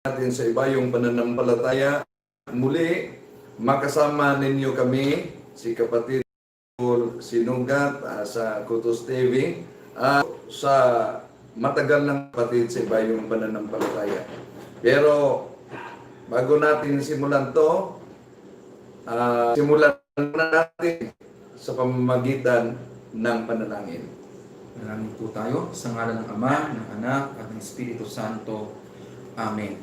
natin sa iba yung pananampalataya. Muli, makasama ninyo kami, si kapatid Paul Sinugat sa Kutos TV, sa matagal ng kapatid sa iba yung pananampalataya. Pero bago natin simulan to, simulan natin sa pamamagitan ng panalangin. Manalangin po tayo sa ngalan ng Ama, ng Anak, at ng Espiritu Santo. Amen.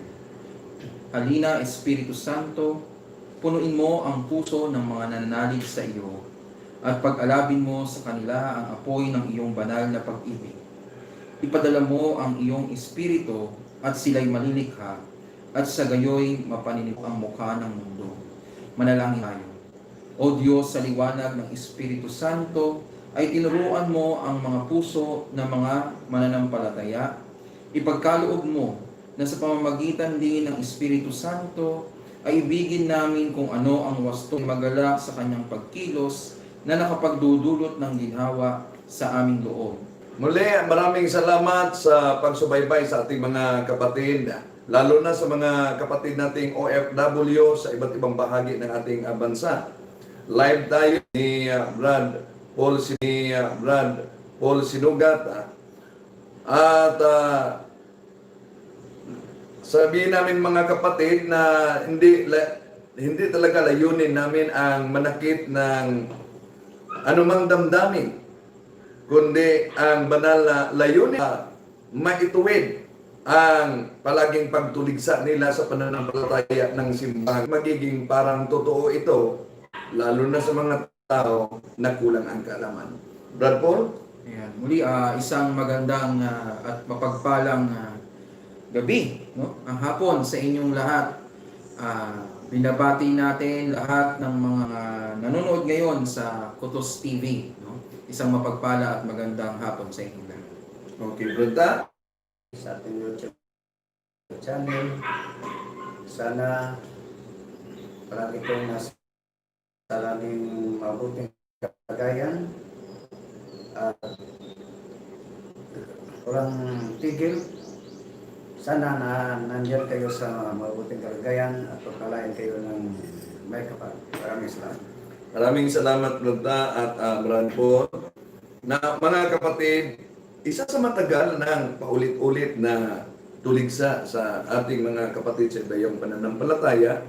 Halina, Espiritu Santo, punuin mo ang puso ng mga nananalig sa iyo at pag-alabin mo sa kanila ang apoy ng iyong banal na pag-ibig. Ipadala mo ang iyong Espiritu at sila'y malilikha at sa gayoy mapaninip ang mukha ng mundo. Manalangin tayo. O Diyos, sa liwanag ng Espiritu Santo, ay tinuruan mo ang mga puso ng mga mananampalataya. Ipagkaloob mo na sa pamamagitan din ng Espiritu Santo ay ibigin namin kung ano ang wasto magala sa kanyang pagkilos na nakapagdudulot ng ginhawa sa aming loob. Muli, maraming salamat sa pagsubaybay sa ating mga kapatid, lalo na sa mga kapatid nating OFW sa iba't ibang bahagi ng ating bansa. Live tayo ni Brad Paul Sinugat. At sabihin namin mga kapatid na hindi talaga layunin namin ang manakit ng anumang damdamin, kundi ang banal na layunin na maituwid ang palaging pagtuligsa nila sa pananampalataya ng simbahan. Magiging parang totoo ito, lalo na sa mga tao na kulang ang kaalaman. Brad Paul? Ayan. Muli, isang magandang at mapagpalang gabi, no? Ang hapon sa inyong lahat. Binabati natin lahat ng mga nanonood ngayon sa Kutos TV, no? Isang mapagpala at magandang hapon sa inyong lahat. Okay, Brad. Sa ating YouTube channel, sana palagi kong nasa laging mabuting kalagayan at walang tigil. Sana na nandiyan kayo sa mabuting kalagayan at pagpalain kayo ng may kapal. Maraming salamat. Maraming salamat, Brad at Brad Paul. Na mga kapatid, isa sa matagal ng paulit-ulit na tuligsa sa ating mga kapatid sa ibayang pananampalataya,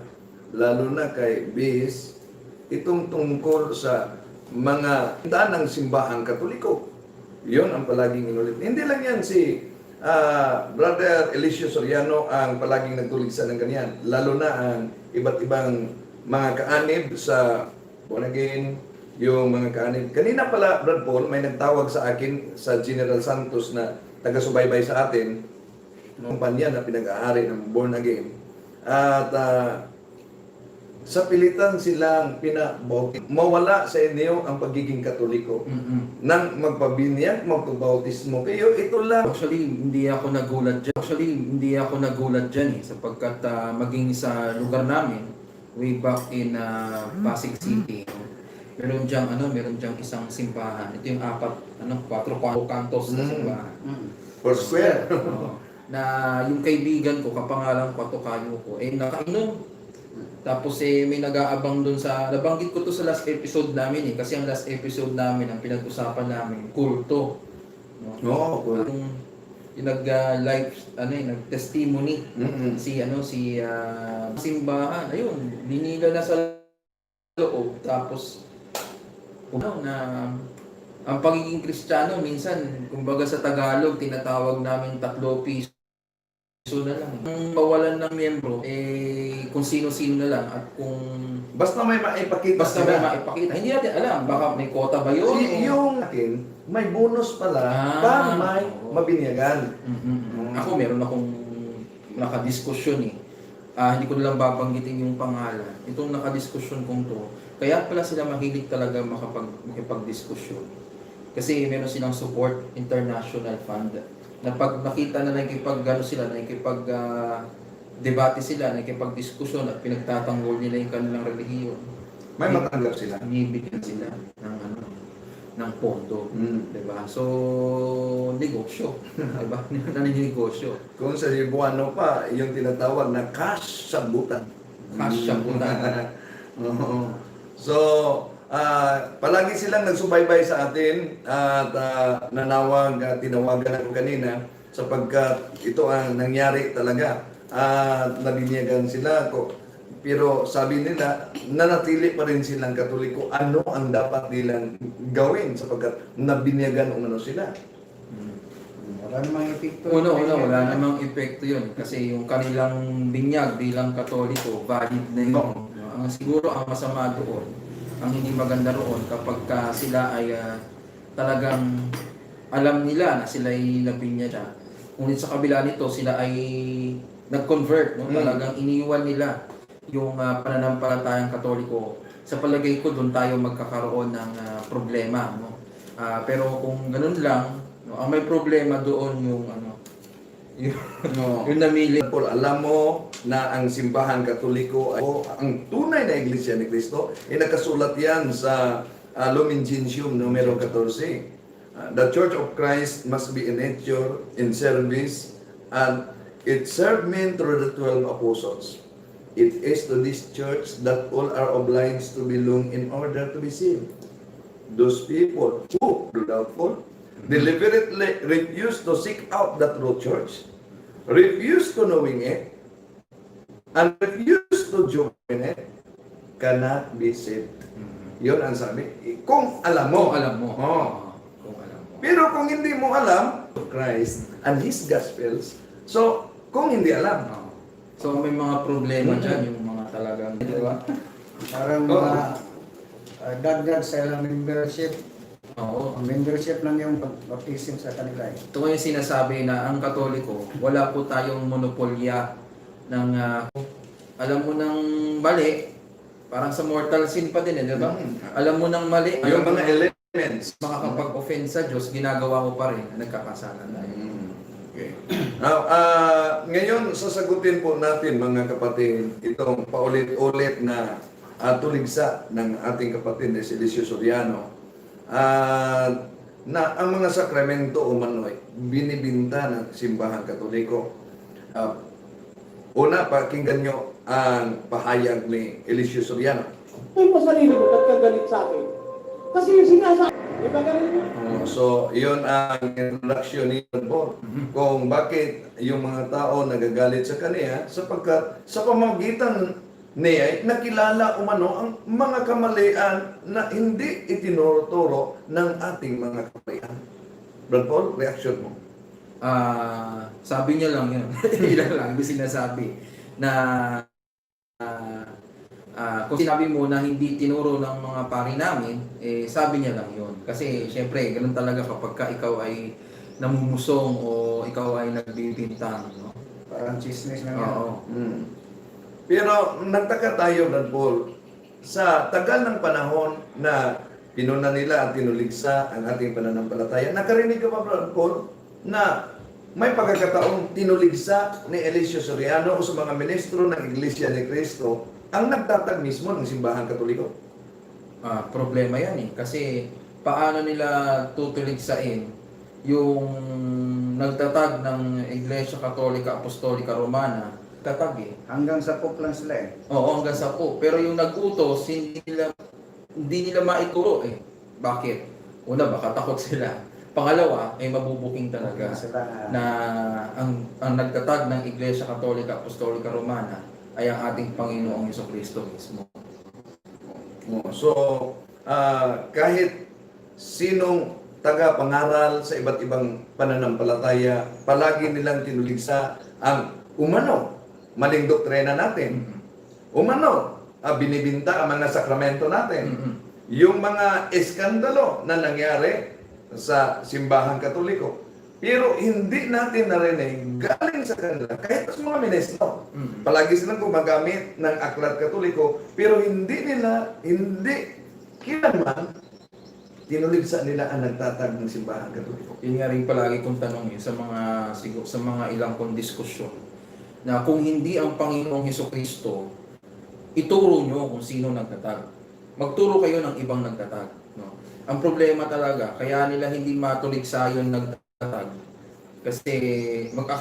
lalo na kay Bis, itong tungkol sa mga tindahan ng simbahang Katoliko. Yun ang palaging inulit. Hindi lang yan si Brother Eliseo Soriano ang palaging nagtuligsa ng ganyan. Lalo na ang iba't ibang mga kaanib sa born again, yung mga kaanib. Kanina pala, Brad Paul, may nagtawag sa akin sa General Santos na taga-subaybay sa atin, kumpanya na pinag-aari ng born again. At sa pilitan silang pinabautis. Mawala sa inyo ang pagiging Katoliko. Nang magpabinyag, magpabautismo kayo, ito lang. Actually, hindi ako nagulat dyan sapagkat maging sa lugar namin, way back in Pasig City, meron diyang isang simbahan. Ito yung 4 kantos na simbahan. For square. Na yung kaibigan ko, kapangalan ko, Tokayo ko, nakainom. Tapos may nag-aabang dun sa, nabanggit ko to sa last episode namin kasi ang last episode namin, ang pinag-usapan namin, kulto. No? Yung nag-live, nag-testimony, si simbahan, ayun, binila na sa loob, tapos, na, ang pagiging Kristiyano, minsan, kumbaga sa Tagalog, tinatawag namin 3 piso na lang. Kung mawalan ng miyembro, kung sino-sino na lang at kung Basta may maipakita. Hindi natin alam, baka may quota ba yun? Yung akin, may bonus pala para may mabinyagan. Ako meron akong nakadiskusyon hindi ko lang babanggitin yung pangalan. Itong nakadiskusyon kong to, kaya pala sila mahilig talaga makipag-diskusyon. Kasi meron silang support international fund. Na pag nakita na nakikipag-debate sila, nakikipag-diskusyon at pinagtatanggol nila yung kanilang relihiyon, May matanggap sila. Bibigyan sila ng ng pondo. Mm. Diba? So, negosyo. Diba? Nanginegosyo. Kung sa Cebuano pa, yung tinatawag na cash sabutan. Cash sabutan. Oo. So, palagi silang nagsubaybay sa atin at tinawagan ako kanina sapagkat ito ang nangyari talaga. At nabinyagan sila ko. Pero sabi nila, nanatili pa rin silang Katoliko. Ano ang dapat nilang gawin sapagkat nabinyagan umano sila? Wala namang epekto. Wala namang epekto yun. Kasi yung kanilang binyag bilang Katoliko, valid na yun. Ang siguro ang masama doon, ang hindi maganda roon kapag sila ay talagang alam nila na sila ay nabinyag. Ngunit sa kabila nito, sila ay nag-convert. No? Talagang iniwan nila yung pananampalatayang Katoliko. Sa palagay ko, doon tayo magkakaroon ng problema. No? Pero kung ganun lang, no, ang may problema doon yung yung namili. Paul, alam mo na ang simbahan Katoliko ay ang tunay na iglesia ni Cristo ay nakasulat yan sa Lumen Gentium numero 14. The Church of Christ must be in nature, in service, and it served men through the 12 apostles. It is to this church that all are obliged to belong in order to be saved. Those people who, doubtful, deliberately refuse to seek out the true church, refuse to knowing it, and refuse to join it, cannot be saved. Yun ang sabi. Kung alam mo. Kung alam mo. Oh. Kung alam mo. Pero kung hindi mo alam, Christ and His Gospels, so, kung hindi alam, So may mga problema dyan, yung mga talagang, di ba? Parang mga dagdag sa ilang membership. Oo. Ang membership lang yung baptism sa kanila. Ito yung sinasabi na ang Katoliko, wala po tayong monopolya ng, alam mo ng mali, parang sa mortal sin pa din, di ba? Alam mo ng mali, yung mga elements. makakapag-offend sa Diyos, ginagawa mo pa rin, nagkakasalan tayo. Okay. Now, ngayon sasagutin po natin mga kapatid itong paulit-ulit na tuligsa ng ating kapatid na si Elicio Soriano na ang mga sakramento umano'y binibinta ng simbahan Katoliko. Una, pakinggan nyo ang pahayag ni Elicio Soriano. Ay, pasarili mo, ba't ka galit sa akin? Kasi yung sinasabi, di ba galit mo? So, iyon ang introduction ni Paul. Kung bakit yung mga tao nagagalit sa kanya sapagkat sa pamamagitan niya nakilala umano ang mga kamalian na hindi itinuturo ng ating mga kamalian. Brad Paul, reaction mo? Sabi niya lang yun. Ilan lang yung sinasabi na kung sinabi mo na hindi tinuro ng mga pari namin, sabi niya lang yun. Kasi syempre, ganun talaga kapag ikaw ay namumusong o ikaw ay nagbibintang. No? Parang chismis lang yan. Oo. Pero nagtaka tayo, Brad Paul, sa tagal ng panahon na pinuna nila at tinuligsa ang ating pananampalataya, nakarinig ka ba, Brad Paul, na may pagkakataong tinuligsa ni Elicio Soriano o sa mga ministro ng Iglesia ni Cristo ang nagtatag mismo ng simbahan Katoliko? Problema yan eh. Kasi paano nila tutuligsain yung nagtatag ng Iglesia Katolika Apostolika Romana, tatag eh. Hanggang sa Pope lang sila eh. Oo, hanggang sa po. Pero yung nag-utos, hindi nila maituro eh. Bakit? Una, baka takot sila. Pangalawa, ay mabubuking talaga Sila, na ang nagtatag ng Iglesia Katolika Apostolika Romana ay ang ating Panginoong Jesucristo mismo. So, kahit sinong taga-pangaral sa iba't ibang pananampalataya, palagi nilang tinuligsa ang umano, maling doktrina natin. Umano, binibinta ang mga sakramento natin. Yung mga eskandalo na nangyari sa simbahan Katoliko. Pero hindi natin narinig galing sa kanila, kahit sa mga ministro. Palagi silang gumagamit ng aklat Katoliko, pero hindi kailanman tinuligsa nila ang nagtatag ng simbahan Katoliko. Yun nga rin palagi kong tanong sa mga ilang kong diskusyon na kung hindi ang Panginoong Jesucristo, ituro nyo kung sino nagtatag. Magturo kayo ng ibang nagtatag. No? Ang problema talaga, kaya nila hindi matuligsa yung nagtatag. Kasi,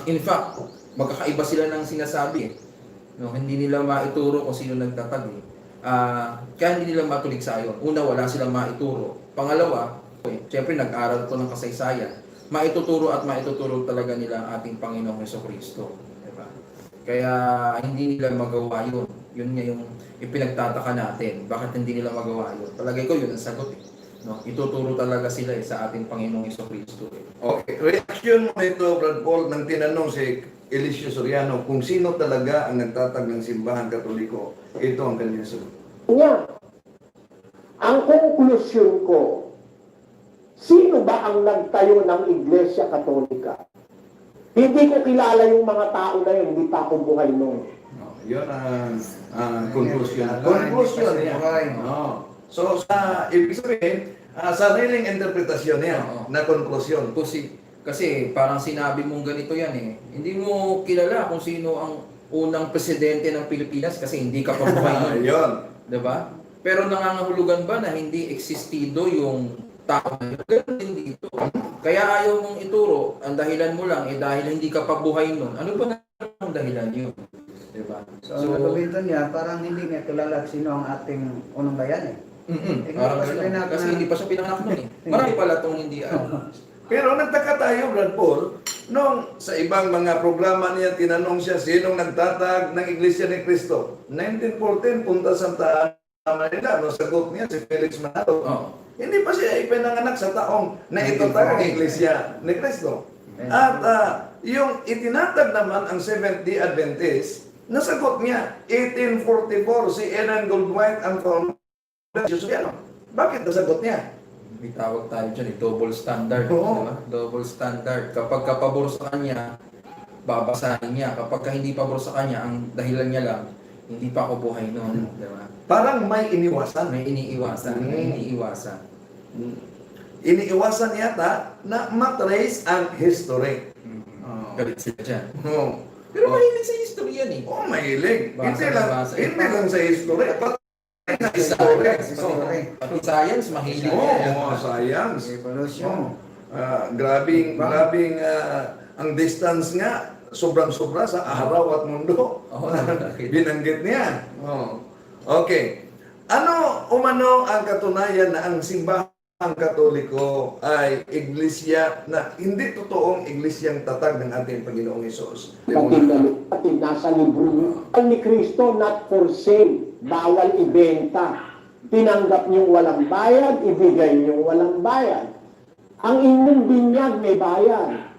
in fact, magkakaiba sila ng sinasabi eh. No, hindi nila maituro kung sino nagtatag eh. Kaya hindi nila matuligsa yun. Una, wala silang maituro. Pangalawa, siyempre nag-aral ko ng kasaysayan. Maituturo at maituturo talaga nila ang ating Panginoong Jesucristo. Diba? Kaya hindi nila magawa yun. Yun nga yung ipinagtataka natin. Bakit hindi nila magawa yun? Palagay ko yun ang sagot eh. No, ituturo talaga sila sa ating Panginoong Jesucristo. Okay, reaction mo nito, Brad Paul, nang tinanong si Eliseo Soriano kung sino talaga ang nagtatag ng simbahan katoliko. Ito ang kanyang sagot. Nga, ang konklusyon ko, sino ba ang nagtayo ng Iglesia Katolika? Hindi ko kilala yung mga tao na yun, hindi pa ako buhay noon. Yun ang conclusion. Conclusion yan. So, ibig sabihin, sariling interpretasyon yan Oo. na conclusion. Kasi parang sinabi mong ganito yan eh. Hindi mo kilala kung sino ang unang presidente ng Pilipinas kasi hindi ka pa buhay nun. Yun. Diba? Pero nangangahulugan ba na hindi existido yung tao na yun? Ganun din dito. Kaya ayaw mong ituro, ang dahilan mo lang dahil hindi ka pa buhay nun. Ano ba ang dahilan yun? Diba? So, ang nagawin niya, parang hindi niya kilala sino ang ating unang bayan eh. Parang kasi ganun. Kasi hindi pa siya pinanganak nun eh. Marami pala itong hindi Pero nagtaka tayo, Brad Paul, nung sa ibang mga programa niya, tinanong siya, sinong nagtatag ng Iglesia ni Cristo? 1914, Punta Santa Manila, no, sagot niya si Felix Manalo. Oo. Hindi pa siya ipinanganak sa taong na itatag ang Iglesia ni Cristo. At yung itinatag naman ang Seventh-day Adventist, nasagot niya, 1844, si Ellen Goldwhite ang founder ng Jesucristo. Bakit nasagot niya? May tawag tayo dyan double standard. Oo. Diba? Double standard. Kapag pabor sa kanya, babasahin niya. Kapag hindi pabor sa kanya, ang dahilan niya lang, hindi pa ako buhay noon. Diba? Parang may iniwasan. May iniiwasan. May iniiwasan. Iniiwasan yata na matrace ang history. Galit sila dyan. Oh. Pero mahilig sa history yan eh. Oh, mahilig. Basa Hindi na lang, basa. hindi lang sa history. Pati na history. Pati science, mahilig yan. Science. Evolution. Grabing ang distance nga, sobrang-sobra sa araw at mundo. Oo, Binanggit niya. Okay. Ano umano ang katunayan na ang simbahang Katoliko ay iglesia na hindi totoong iglesyang tatag ng ating Panginoong Hesus? Kapatid, nasa libro niyo. Ang ni Kristo, not for sale. Bawal ibenta. Tinanggap niyong walang bayad, ibigay niyong walang bayad. Ang inyong binyag may bayad.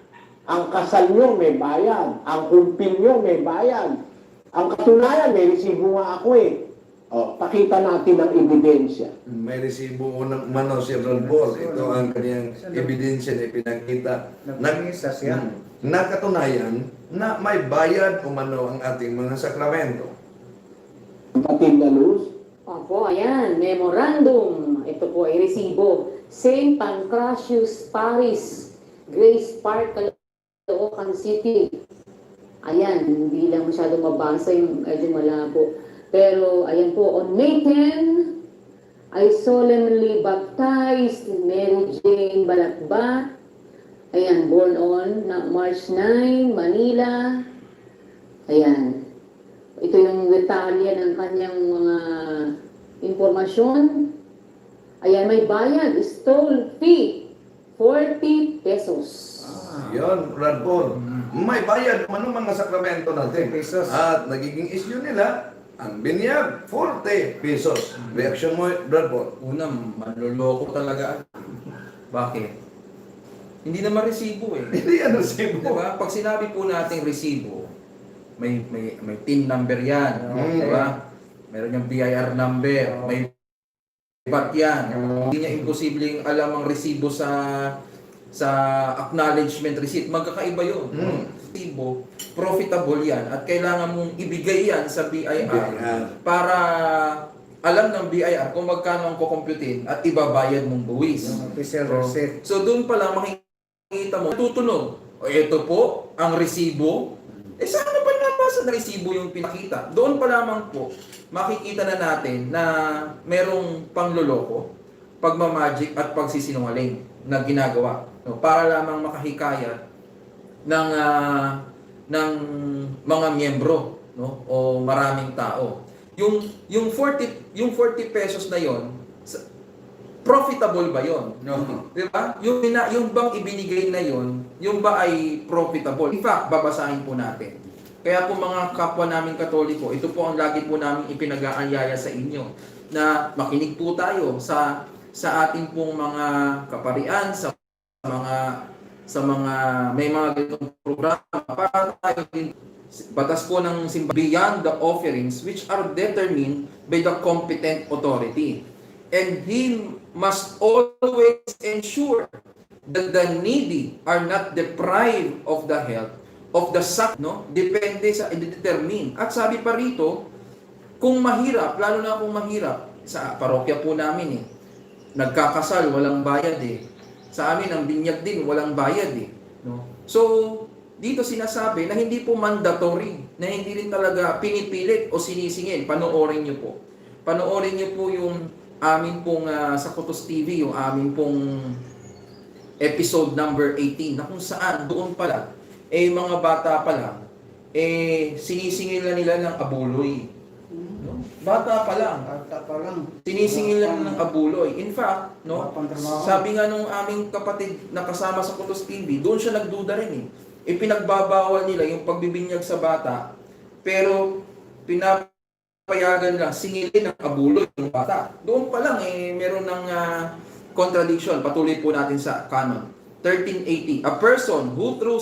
Ang kasal niyo may bayad. Ang kumpil niyo may bayad. Ang katunayan, may resibo nga ako eh. O, pakita natin ang ebidensya. May resibo unang umano si Brad Paul. Ito ang kanyang ebidensya na ipinakita. Nagpangisa siya. Nakatunayan na may bayad umano ang ating mga sakramento. Kapatid na Luz, Opo, ayan, memorandum. Ito po ay resibo. St. Pancratius Paris, Grace Park, Caloocan City. Ayan, hindi lang masyado mabasa yung medyo malabo. Pero, ayan po, on May 10, I solemnly baptized Mary Jane Balatbat. Ayan, born on March 9, Manila. Ayan. Ito yung detalye ng kanyang mga impormasyon. Ayan, may bayad, stole fee, 40 pesos. Yon, Brad Paul. May bayad umano mga sakramento natin. Pesos. At nagiging issue nila, ang binyag, 40 pesos. Reaction mo, Brad Paul? Una, manloloko talaga. Bakit? Hindi naman resibo eh. Hindi yan resibo. Diba? Pag sinabi po nating resibo, may PIN number yan. Diba? Meron yung BIR number. May VAT yan. Hindi niya imposibleng alam ang resibo sa acknowledgement receipt. Magkakaiba yun. Resibo, profitable yan. At kailangan mong ibigay yan sa BIR para alam ng BIR kung magkano ang kukumputin at ibabayad mong buwis. Official receipt. So doon pa lang makikita mo, tutunog. O ito po, ang resibo. Saan pa nabasa na resibo yung pinakita? Doon pa lamang po, makikita na natin na merong pangloloko. pagmamagic at pagsisinungaling na ginagawa, no? Para lamang makahikayat ng mga miyembro, no? O maraming tao. Yung 40 pesos na yon, profitable ba yon? No. Di ba? Yung bang ibinigay na yon, yung ba ay profitable? In fact, babasahin po natin. Kaya po mga kapwa namin Katoliko, ito po ang lagi po namin ipinag-aanyaya sa inyo, na makinig po tayo sa ating pong mga kaparian, sa mga may mga ganitong programa para tayo din batas po ng simbahan beyond the offerings which are determined by the competent authority. And he must always ensure that the needy are not deprived of the help of the sac, no? Depende sa i-determine. At sabi pa rito, kung mahirap, lalo na kung mahirap, sa parokya po namin nagkakasal, walang bayad Sa amin, ang binyag din, walang bayad no? So, dito sinasabi na hindi po mandatory, na hindi rin talaga pinipilit o sinisingil. Panoorin nyo po. Panoorin nyo po yung amin pong sa Kutos TV, yung amin pong episode number 18, na kung saan doon pala, mga bata pa lang, sinisingil na nila ng abuloy. No? Bata pa lang. Sinisingil na ng abuloy. In fact, no, sabi nga nung aming kapatid na kasama sa Kutos TV, doon siya nagduda rin Ipinagbabawal nila yung pagbibinyag sa bata, pero pinapayagan lang singilin ng abuloy ng bata. Doon pa lang meron ng contradiction. Patuloy po natin sa canon 1380. A person who through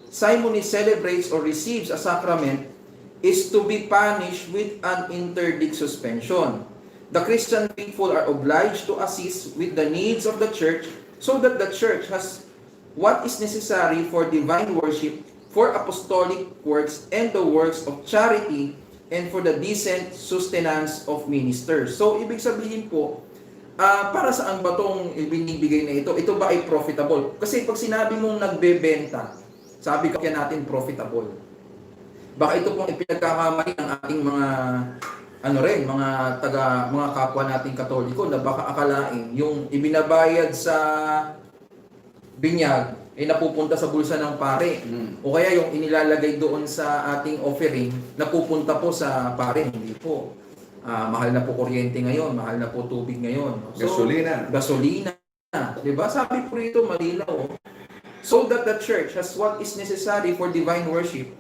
simony celebrates or receives a sacrament is to be punished with an interdict suspension. The Christian faithful are obliged to assist with the needs of the church so that the church has what is necessary for divine worship, for apostolic works, and the works of charity, and for the decent sustenance of ministers. So, ibig sabihin po, para saan ba itong ibinibigay na ito? Ito ba ay profitable? Kasi pag sinabi mong nagbebenta, sabi ko kaya natin profitable. Baka ito pong ipinagkakamali ng ating mga kapwa nating Katoliko na baka akalain yung ibinabayad sa binyag napupunta sa bulsa ng pare. O kaya yung inilalagay doon sa ating offering napupunta po sa pare. Hindi po. Mahal na po kuryente ngayon, mahal na po tubig ngayon. So, gasolina. Diba? Sabi po rito, malinaw. So that the church has what is necessary for divine worship,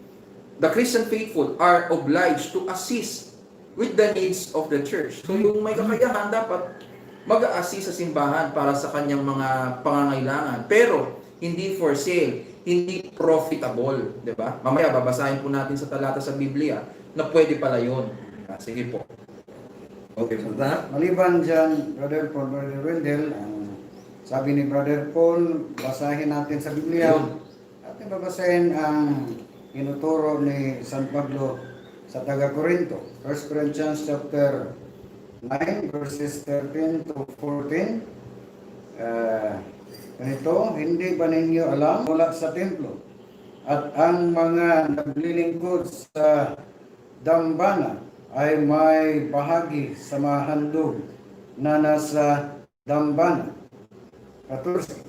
the Christian faithful are obliged to assist with the needs of the church. So yung may kakayahan dapat mag-a-assist sa simbahan para sa kanyang mga pangangailangan. Pero hindi for sale, hindi profitable, 'di ba? Mamaya babasahin po natin sa talata sa Biblia na pwede pala 'yon. Sige po. Okay, Santa. Maliban dyan, Brother Paul, Brother Wendell, sabi ni Brother Paul, basahin natin sa Biblia. Ating babasahin ang inuturo ni San Pablo sa taga-Corinto. 1 Corinthians chapter 9 verses 13 to 14. Ganito, hindi ba ninyo alam mula sa templo at ang mga naglilingkod sa dambana ay may bahagi sa mga handog na nasa dambana. 14.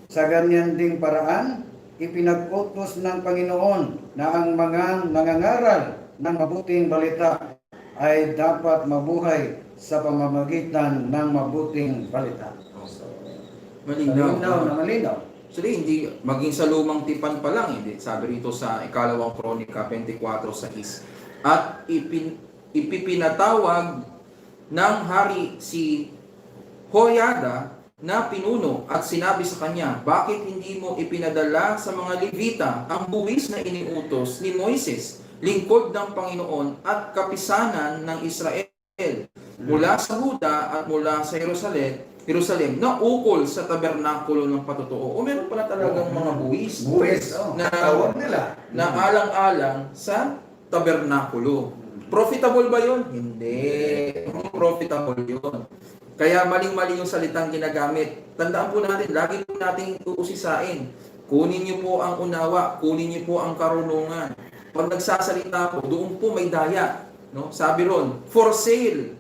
Sa ganyan ding paraan, ipinag-utos ng Panginoon na ang mga nangangaral ng mabuting balita ay dapat mabuhay sa pamamagitan ng mabuting balita. Malinaw. Actually, hindi maging sa lumang tipan pa lang, hindi. Sabi rito sa ikalawang Kronika 24:6. At ipipinatawag ng hari si Hoyada na pinuno at sinabi sa kanya, bakit hindi mo ipinadala sa mga Levita ang buwis na iniutos ni Moises, lingkod ng Panginoon at kapisanan ng Israel, mula sa Huda at mula sa Jerusalem na ukol sa tabernakulo ng patutuo. O meron pala talagang mga buwis na alang-alang sa tabernakulo. Profitable ba yun? Hindi. Profitable yun. Kaya maling-mali yung salitang ginagamit. Tandaan po natin, lagi po nating uusisain. Kunin niyo po ang unawa, kunin niyo po ang karunungan. Pag nagsasalita po, doon po may daya. No? Sabi ron, for sale.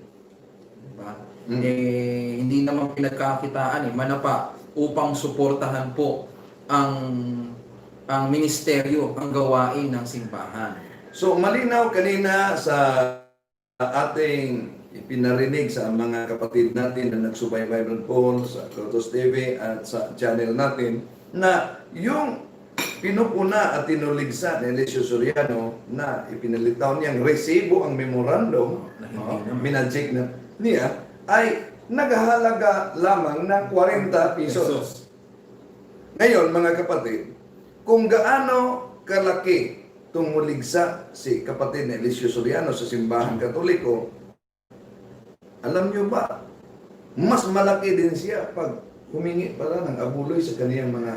Diba? hindi naman pinagkakitaan manapa upang suportahan po ang ministeryo, ang gawain ng simbahan. So malinaw kanina sa ating ipinarinig sa mga kapatid natin na nagsubaybay po sa Lotus TV at sa channel natin na yung pinupuna at tinuligsa ni Eliseo Soriano na ipinalitaw niyang resibo ang memorandum Na hindi naman. minadjik na niya ay naghahalaga lamang ng 40 pesos. Ngayon mga kapatid, kung gaano kalaki tumuligsa si kapatid ni Eliseo Soriano sa simbahan Katoliko, alam nyo ba, mas malaki din siya pag humingi pala ng abuloy sa kaniyang mga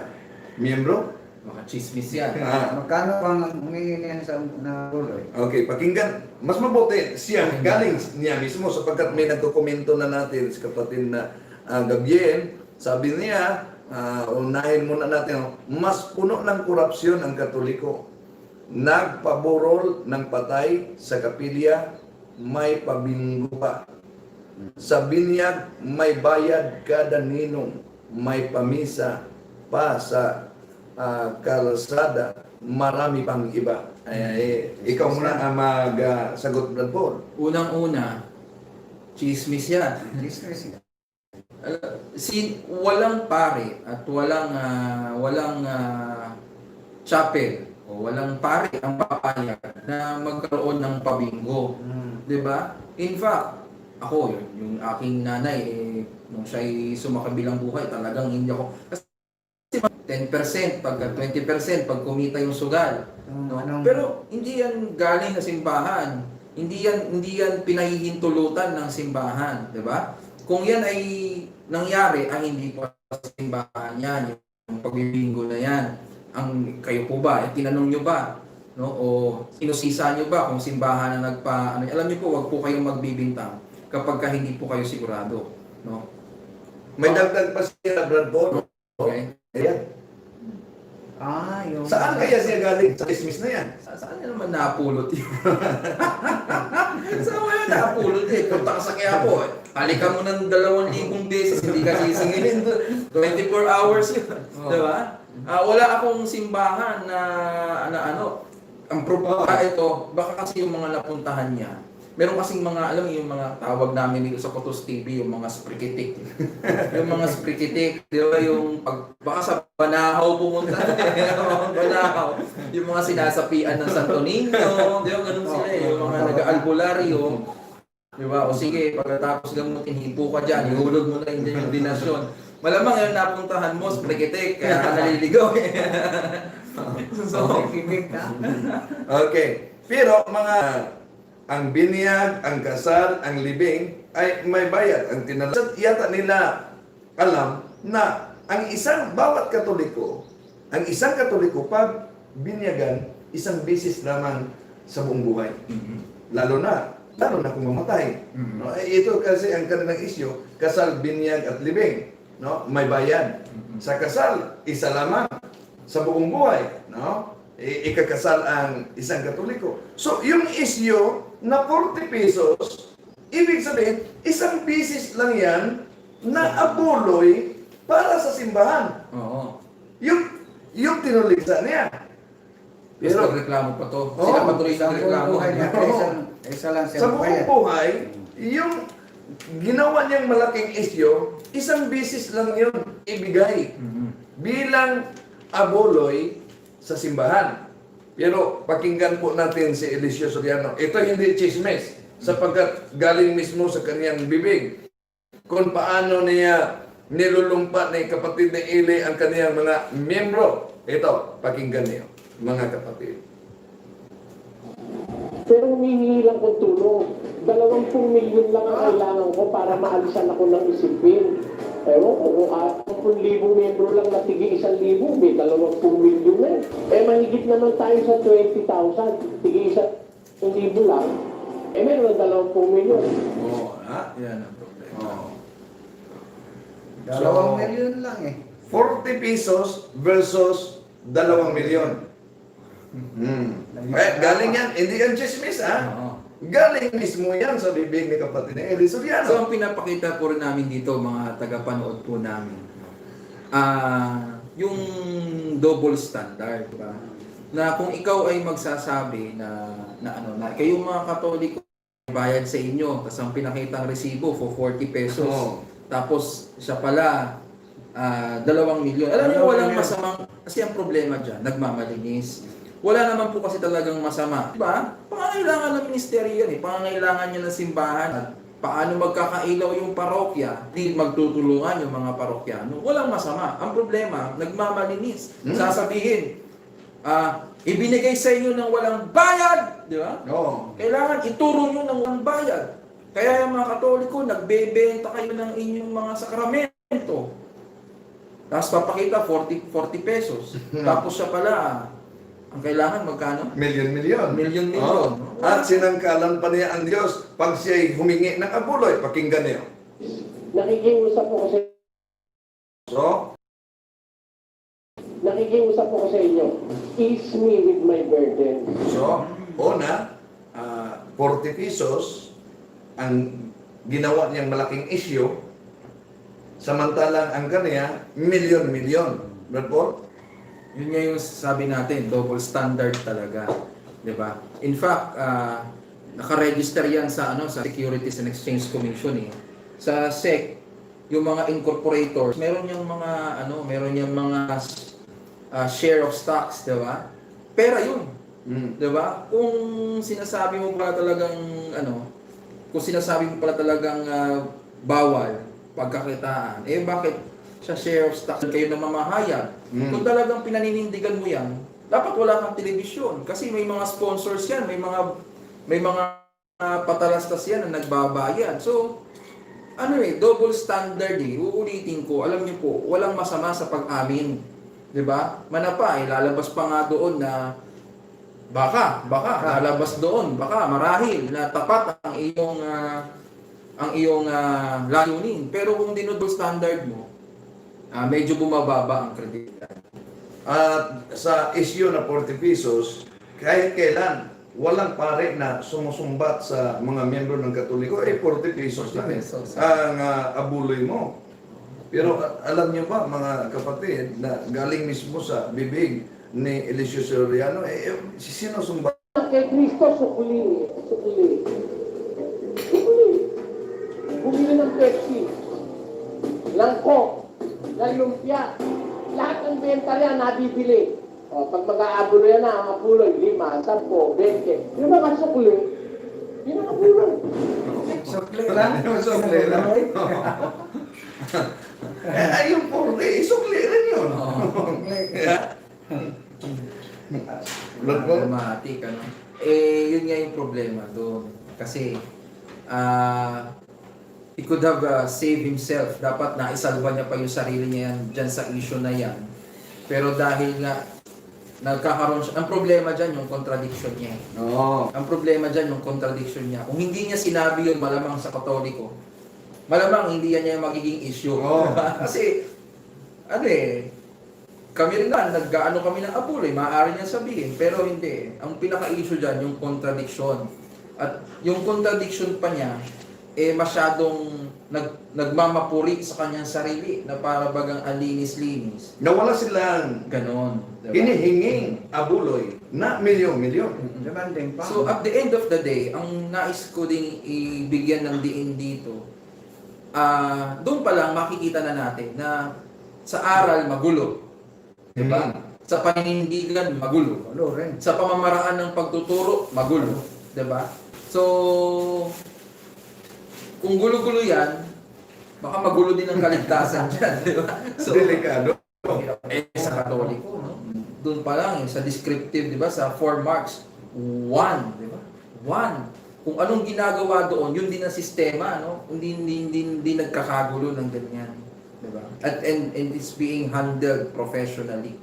miyembro. Mga chismis yan. Magkano bang humingi niyan sa naguloy? Okay, pakinggan. Mas mabuti siya galing niya mismo sapagkat may nagdokumento na natin sa kapatid na Gabriel. Sabi niya, unahin muna natin, mas puno ng korupsyon ang Katoliko. Nagpaborol ng patay sa kapilya, may pabinggo pa. Sa binyag, may bayad kada ninong, may pamisa pa sa kalsada, marami pang iba. Ikaw muna ang mag-sagot, Brad Paul. Unang-una, chismis yan. Business. Walang pare at walang chapel o walang pare ang papayag na magkaroon ng pabinggo. 'Di ba? In fact, ako yung aking nanay nung siya'y sumakabilang buhay, talagang hindi ako kasi 10%, pagka 20% pag kumita yung sugal. No? Pero hindi yan galing sa simbahan. Hindi yan pinahihintulutan ng simbahan, 'di ba? Kung yan ay nangyari, ang hindi po sa simbahan yan, yung pagbibingo na yan. Ang kayo po ba, tinanong nyo ba? No? O inusisa nyo ba kung simbahan na alam nyo po, wag po kayong magbibintang kapag ka hindi po kayo sigurado. No? May dagdag pa siya, Brad Paul. Okay? Ayan. Yung... Saan kaya siya galing? Sa dismiss na yan. Saan nyo naman napulot yun? Saan mo yun napulot eh? Punta ka sa Quiapo eh. Halika mo ng 2,000 beses, hindi ka sisingilin. 24 hours yun. Diba? Wala akong simbahan na ang problema ito, baka kasi yung mga napuntahan niya. Meron kasing mga, alam mo yung mga tawag namin dito sa Kotos TV, yung mga sprikitik. Yung mga sprikitik, di ba yung baka sa Banahaw pumunta. Banahaw. Yung mga sinasapian ng Santo Niño, di ba ganun sila eh. Yung mga nag-albularyo. Di ba? O sige, pagkatapos gamutin, hipo ka dyan, ihulog mo na yung dinasyon. Malamang yung napuntahan mo, sprikitik, kaya ka naliligaw eh. So, Okay. Pero ang binyag, ang kasal, ang libing ay may bayad. Ang yata nila alam na bawat Katoliko, ang isang Katoliko pag binyagan, isang beses lamang sa buong buhay. Lalo na kung mamatay. No? Ito kasi ang kanilang isyo, kasal, binyag at libing. No? May bayad. Sa kasal, isa lamang sa buong buhay. No? Ikakasal ang isang Katoliko. So, yung isyo na 40 pesos, ibig sabihin, isang bisis lang yan na abuloy para sa simbahan. oo. Yung tinuligsa niya. Pero reklamo pa to. Oo, Sila patuloy Isang ng reklamo. buhay niya, Oo. isa lang siya Sa buong bayad. buhay, yung ginawa niyang malaking isyo, isang bisis lang yun ibigay bilang abuloy sa simbahan. Pero pakinggan po natin si Eliseo Soriano. Ito hindi chismes sapagkat galing mismo sa kanyang bibig. Kung paano niya nilulumpa ni kapatid ni Eli ang kanyang mga miyembro. Ito, pakinggan niyo, mga kapatid. Pero humingi lang kong tulong. 20 milyon lang ang kailangan ko para maalisan ako ng isipin. Ewan ko kung 10,000 membro lang na tigi 1,000, may 20 milyon na mahigit naman tayo sa 20,000. Tigi 1,000 lang. Meron ng 20 milyon. Oo, ha? Yan ang problema. Oo. 2 milyon lang eh. 40 pesos versus 2 milyon. Galing yan, hindi yan chismis, ha? Oo. Galing mismo yan sa bibig ni kapatid na Eli Soriano. So, ang pinapakita po rin namin dito, mga tagapanood po namin, yung double standard, diba? Na kung ikaw ay magsasabi na kayong mga Katoliko, bayad sa inyo, tapos ang pinakitang resibo for 40 pesos, Oo. tapos siya pala, 2 milyon. Alam niyo, walang masamang, kasi ang problema dyan, nagmamalinis. Wala naman po kasi talagang masama. Diba? Pangangailangan ng ministeryo yan eh. Pangangailangan niya ng simbahan. At paano magkakailaw yung parokya, di magtutulungan yung mga parokyano. Walang masama. Ang problema, nagmamalinis. Sasabihin, ibinigay sa inyo ng walang bayad. Di ba? Oo. Kailangan ituro nyo ng walang bayad. Kaya yung mga Katoliko, nagbebenta kayo ng inyong mga sakramento. Tapos papakita 40 pesos. Tapos siya pala, ang kailangan magkano? Milyon-milyon. Milyon-milyon. Oo. At sinangkalan pa niya ang Diyos pag siya'y humingi ng abuloy. Pakinggan niyo. Nakikiusap po kasi So, nakikiusap po sa inyo. Ease me with my burden. una, 40 pesos ang ginawa niyang malaking issue, samantalang ang kanya, milyon-milyon. Brad Paul? Yun nga yung sabi natin, double standard talaga. 'Di ba? In fact, naka-register yan sa sa Securities and Exchange Commission eh. Sa SEC, yung mga incorporators, meron yung mga share of stocks, 'di ba? Pera yun. 'Di ba? Kung sinasabi mo pala talagang bawal pagkakitaan, bakit sa share of stocks kayo na mamahayag? Kung talagang pinaninindigan mo yan, dapat wala kang telebisyon kasi may mga sponsors yan, may mga patalastas yan na nagbabayad. So, double standard eh. Uulitin ko, alam niyo po, walang masama sa pag-amin. 'Di ba? Manapa, lalabas pa nga doon na baka lalabas doon, baka marahil na tapat ang iyong layunin. Pero kung dinodouble standard mo, medyo bumababa ang kredibilidad. At sa issue na 40 pesos, kahit kailan, walang pare na sumusumbat sa mga miyembro ng Katoliko, 40 pesos lang pesos. ang abuloy mo. Pero alam niyo ba, mga kapatid, na galing mismo sa bibig ni Eliseo Soriano, sinusumbat. Kay Kristo, sukuli. Bumili ng Pepsi, langko, lumpia. Lahat ng benta niya nabibili. Pag mag-aabulo yan na, ang abuloy, 5, 10, 20. Yung mga sukuli, yun ang abuloy. Sukli lang. Sukli lang. Yung 40, sukli rin yun. Automatic, yun nga yung problema doon. Kasi, he could have saved himself. Dapat naisalba niya pa yung sarili niya yan dyan sa issue na yan. Pero dahil nga, nagkakaroon siya. Ang problema dyan yung contradiction niya. Oo. Ang problema dyan yung contradiction niya. Kung hindi niya sinabi yun, malamang sa Katoliko, malamang hindi yan niya yung magiging issue. Oo. Kasi, kami rin na, kami ng abuloy, maaari niya sabihin, pero hindi. Ang pinaka-issue dyan, yung contradiction. At yung contradiction pa niya, masyadong nagmamapuri sa kanyang sarili na para bagang alinis-linis. Nawala silang Ganon. Diba? hinihinging abuloy na milyon-milyon. Demanding pa. So at the end of the day, ang nais ko ding ibigyan ng diin dito, doon pa lang makikita na natin na sa aral magulo. Diba? Sa paninindigan magulo. Walo rin. Sa pamamaraan ng pagtuturo magulo. Diba? So, kung gulo-gulo yan, baka magulo din ang kaligtasan dyan. Diba? So, Delikado. sa Katoliko, no? Doon pa lang, sa descriptive, di ba? Sa 4 marks, 1, di ba? 1. Kung anong ginagawa doon, yun din ang sistema, no? Hindi nagkakagulo ng ganyan. Di ba? And it's being handled professionally.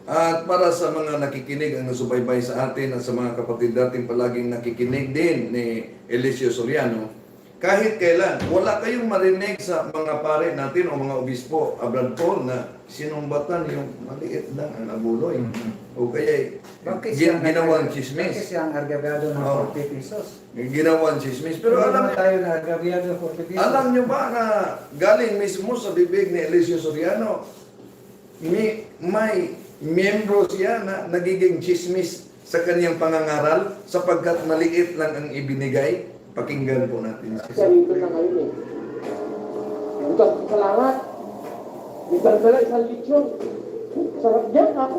At para sa mga nakikinig ang nasubaybay sa atin at sa mga kapatid natin palaging nakikinig din ni Eliseo Soriano, kahit kailan, wala kayong marinig sa mga pare natin o mga obispo, Brad Paul, na sinumbatan yung maliit lang ang abuloy. O kaya ginawang Bakit chismis. siyang argabyado ng Oo. 40 pesos? Ginawang chismis. Pero Pero alam tayo na argabyado ng 40 pesos. Alam nyo ba na galing mismo sa bibig ni Eliseo Soriano, may miyembro siya na nagiging chismis sa kanyang pangangaral sapagkat maliit lang ang ibinigay? Pakinggan po natin Kasi rito na ngayon eh. Bukas salamat. Isang dala, isang lechon. Sarap dyan ako.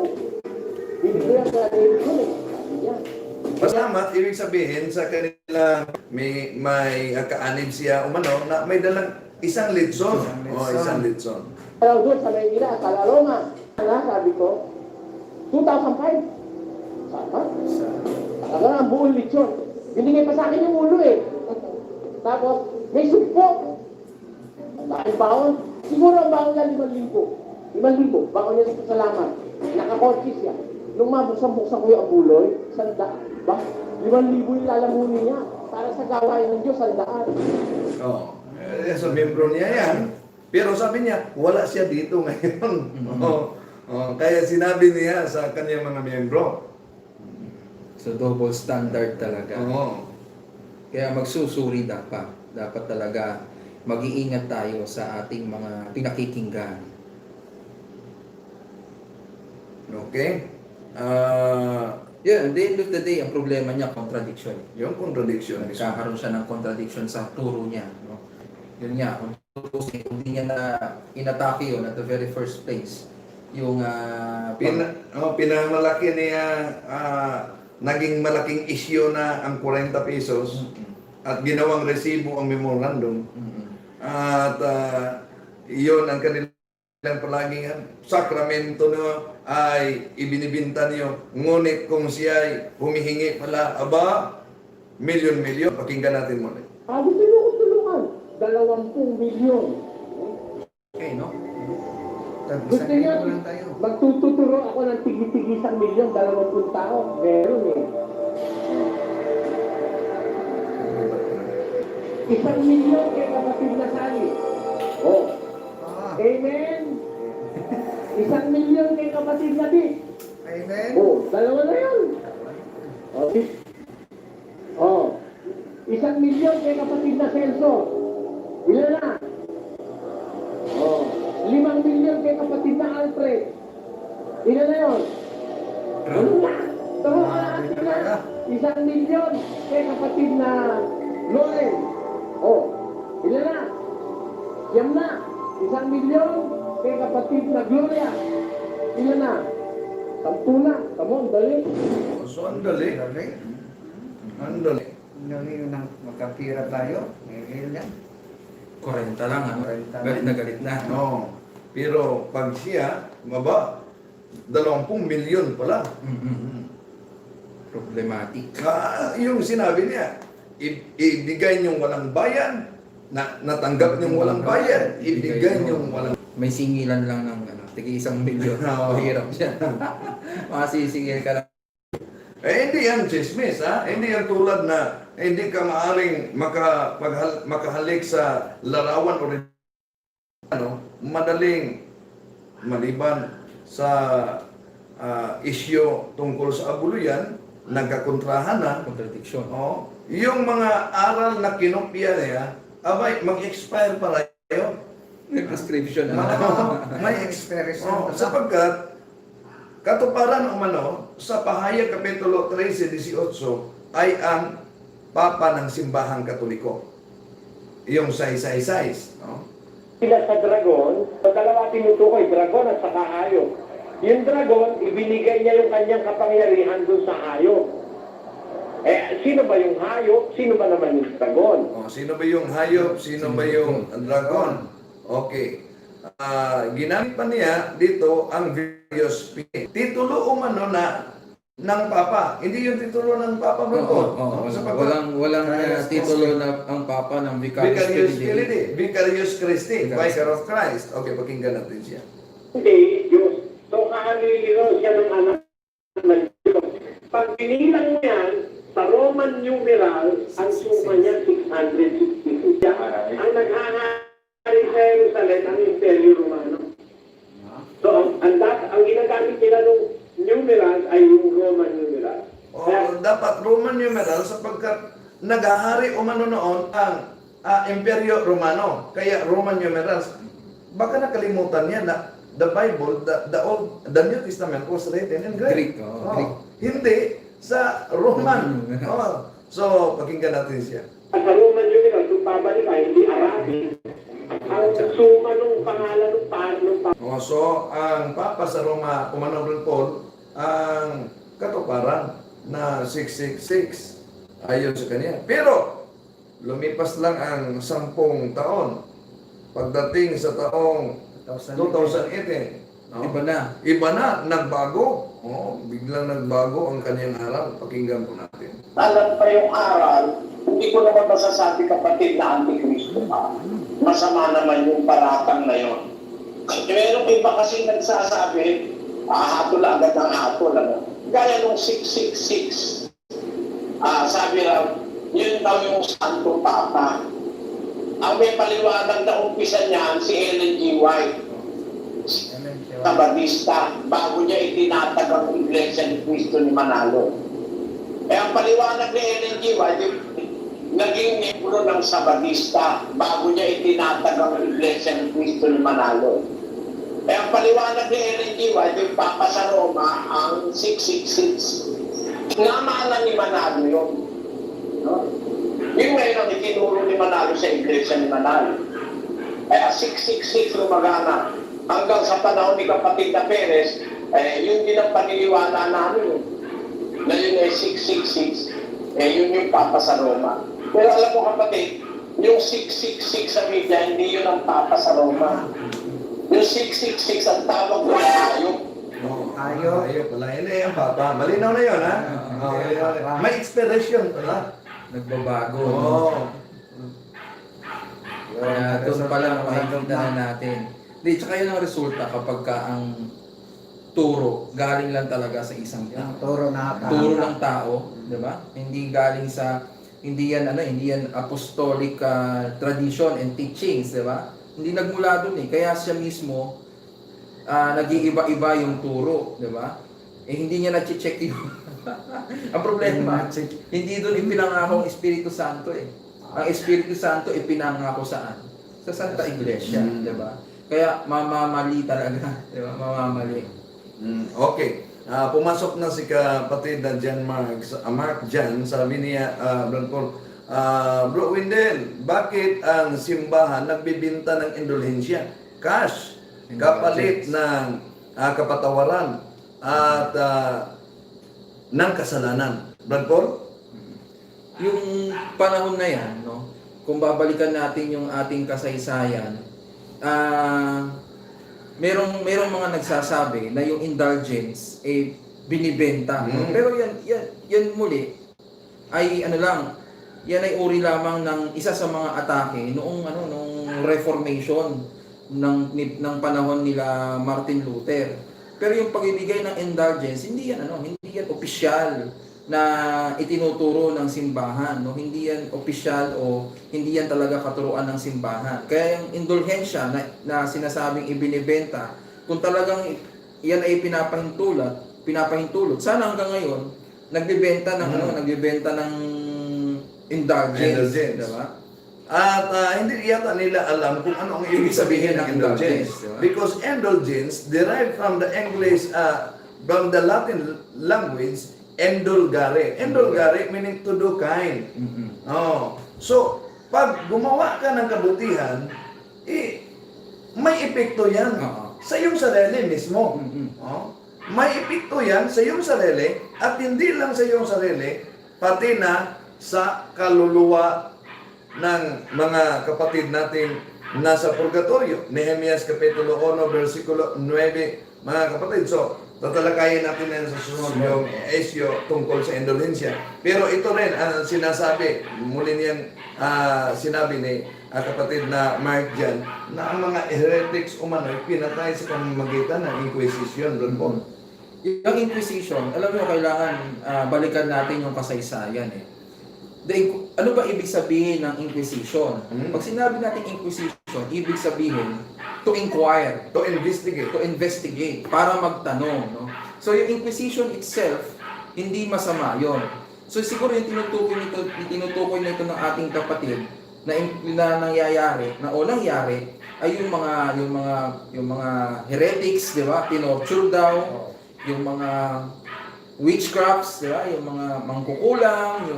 Binigyan sa lechon eh. Yan. Pasalamat, ibig sabihin sa kanila may kaanib siya umano na may dalang isang litson. Isang litson. Kaya doon sa Maynila, sa Laloma, sabi ko, 2005. Saka? Talaga nga, ang buong lechon. Binigay pa sa akin yung ulo eh. Tapos, may sumpo. Dahil baon. Siguro ang baon niya 5,000. 5,000. Baon niya sa salamat. Nakakotsis siya. Nung mabuksan-buksan ko yung abuloy, 100. Ba? 5,000 yung lalamunin niya. Para sa gawain ng Diyos, 100. So membro niya yan. Pero sabi niya, wala siya dito ngayon. Kaya sinabi niya sa kanyang mga membro. So double standard talaga. Oo. Kaya magsusuri dapat. Dapat talaga mag-iingat tayo sa ating mga pinakikinggan. Okay? Yeah, at the end of the day, ang problema niya, contradiction. Yung contradiction mismo. Nagkakaroon siya ng contradiction sa turo niya. No? Yun nga, kung tutusin, hindi niya na inatake yun at the very first place. Yung Pinamalaki niya, naging malaking issue na ang 40 pesos at ginawang resibo ang memorandum. At iyon ang kanilang palaging sakramento na ay ibinibinta niyo. Ngunit kung siya ay humihingi pala, milyon-milyon. Pakinggan natin muna. Gusto niyo ko tulungan. 20 milyon. okay, no? Gusto niyo, lang tayo. magtututuro ako ng tigi-tigi 1,000,000, 20 tao. Meron eh. 1,000,000 kay kapatid na Sally. Oh. Amen. 1,000,000 kay kapatid na Dick. Amen. Oh, 2 na yun. Oh. 1,000,000 kay kapatid na Celso. Ilan na? Oh. 5,000,000 kay kapatid na Alfred. Ilan na yun? Ano na? Tama ka na. 1,000,000 kay kapatid na Loren. Oh. Ilan na? 9 na. 1,000,000 kay kapatid na Gloria. Ilan na? 10 na. Come on, dali. So, ang dali. Ang dali. Ngayon nang magkapira tayo, ngayon yan. 40 lang, ano? 40 Galit na galit na. No? No. Pero pag siya, 20 milyon pala. Problematic. Yung sinabi niya, ibigay niyong walang bayan, natanggap niyong walang bayan, ibigay niyong walang May singilan lang ng tigi 1,000,000. Oo. Mahirap siya. Makasisingil ka lang. hindi yan chismis, ha? Hindi yan tulad na hindi ka maaring makahalik sa larawan o madaling maliban sa issue tungkol sa abuluyan, nagkakontrahan na. Contradiction. Yung mga aral na kinopya niya, mag-expire pa tayo. May prescription na. May experience na. Sapagkat katuparan umano sa Pahayag Kapitulo 13:18 ay ang Papa ng Simbahang Katoliko. Yung saysay-says. Sila sa dragon, dalawa tinutukoy, dragon at saka hayop. Yung dragon, ibinigay niya yung kanyang kapangyarihan dun sa hayop. Sino ba yung hayop? Sino ba naman yung dragon? Sino ba yung hayop? Sino ba yung dragon? Okay. Ginamit pa niya dito ang various titulo umano na ng Papa. Hindi yung titulo ng Papa Bro. Walang titulo na ang Papa ng Vicarious Vicarious Filii. Vicarious Christi. Vicar of Christ. Okay, pakinggan natin siya. Hindi, Diyos. So, kahaliligaw siya ng anak ng Diyos. Pag pinilang mo yan, Sa Roman numeral, ang suma niya 666. Ang naghahari sa Jerusalem, ang Imperyo Romano. So, ang ginagamit nila ng numeral ay yung Roman numeral. O dapat Roman numeral sapagkat naghahari umano noon ang Imperyo Romano. Kaya Roman numerals. Baka nakalimutan niya na the Bible, the New Testament was written in Greek. Greek, Greek. Hindi sa Roman. So, pakinggan natin siya. At sa Roman numeral, kung pabalik ay hindi Arabic. Ang suma ng pangalan ng So, ang Papa sa Roma, Umano Ron Paul, ang katuparan na 666 ayon sa kanya. Pero, lumipas lang ang 10 taon. Pagdating sa taong 2018, Iba na. iba na, nagbago. Biglang nagbago ang kanyang aral. Pakinggan po natin. Alam pa yung aral, hindi ko naman masasabi kapatid na Antikristo ka. Masama naman yung paratang na yun. Meron iba kasi nagsasabi, hatol agad ng hatol. Gaya nung 666. Sabi lang, yun daw yung Santo Papa. Ang may paliwanag na umpisa niyan, si Ellen G. White. Sabadista, bago niya itinatag ang Iglesia ni Cristo ni Manalo. Ang paliwanag ni Ellen G. White, naging membro ng Sabadista bago niya itinatag ang Iglesia ni Cristo ni Manalo. Ang paliwanag ni Ellen G. White, yung Papa sa Roma, ang 666. Namaanan ni Manalo yun. No? Yung ngayon ang itinuro ni Manalo sa Iglesia ni Manalo. Kaya 666 lumagana. Hanggang sa panahon ni kapatid na Perez, yun din ang paniniwala namin. Na yun ay 666, yun yung Papa sa Roma. Pero alam mo kapatid, yung 666 sa media, hindi yun ang Papa sa Roma. Yung 666 ang tawag ng ayok. Ayok. Pala. Hindi ang Papa. Malinaw na yun, ha? Malinaw na. May expiration pala. Nagbabago. Kaya Doon pa lang makikita na natin. Di, tsaka yun ang resulta kapag ka ang turo galing lang talaga sa isang tao. Turo na Turo ng tao, di ba? Hindi galing sa, hindi yan apostolic tradition and teachings, di ba? Hindi nagmula doon eh. Kaya siya mismo, nag-iiba-iba yung turo, di ba? Hindi niya na-check yung... ang problema, hindi doon ipinangako ang Espiritu Santo eh. Ang Espiritu Santo ipinangako saan? Sa Santa Iglesia, di ba? Kaya mamamali talaga, di ba? Mamamali. Okay. Pumasok na si kapatid na John Mark Jan, sabi niya, Bro Windel, bakit ang simbahan nagbibinta ng indulhensya? Cash, kapalit ng kapatawaran at ng kasalanan. Brad Paul? Yung panahon na yan, no? Kung babalikan natin yung ating kasaysayan, merong mga nagsasabi na yung indulgence binibenta. No? Pero yan muli ay yan ay uri lamang ng isa sa mga atake noong Reformation ng panahon nila Martin Luther. Pero yung pagbibigay ng indulgence, hindi yan opisyal na itinuturo ng simbahan, no? Hindi yan opisyal o hindi yan talaga katuruan ng simbahan. Kaya yung indulhensya na sinasabing ibinibenta, kung talagang yan ay pinapahintulot, sana hanggang ngayon nagbebenta ng indulgence, diba? At hindi yata nila alam kung ano ang ibig sabihin ng indulgence. Diba? Because indulgence derived from the English, from the Latin language, endulgare. Endulgare meaning to do kind. So, pag gumawa ka ng kabutihan, may epekto yan sa iyong sarili mismo. May epekto yan sa iyong sarili at hindi lang sa iyong sarili, pati na sa kaluluwa ng mga kapatid natin nasa purgatorio. Nehemias Kapitulo 1, versikulo 9, mga kapatid. So, tatalakayin natin yan sa susunod yung issue tungkol sa indulhensya. Pero ito rin ang sinasabi, muli niyang sinabi ni kapatid na Mark Jan, na ang mga heretics umano'y pinatay sa pamamagitan ng Inquisition. Yung Inquisition, alam mo, kailangan balikan natin yung kasaysayan eh. Ano ba ibig sabihin ng Inquisition? Pag sinabi natin Inquisition, ibig sabihin to inquire, To investigate. to investigate, para magtanong. No? So yung Inquisition itself, hindi masama yon. So siguro yung tinutukoy nito ng ating kapatid na nangyayari ay yung mga heretics, di ba? Tinorture daw, yung mga witchcrafts, di ba? Yung mga mangkukulam,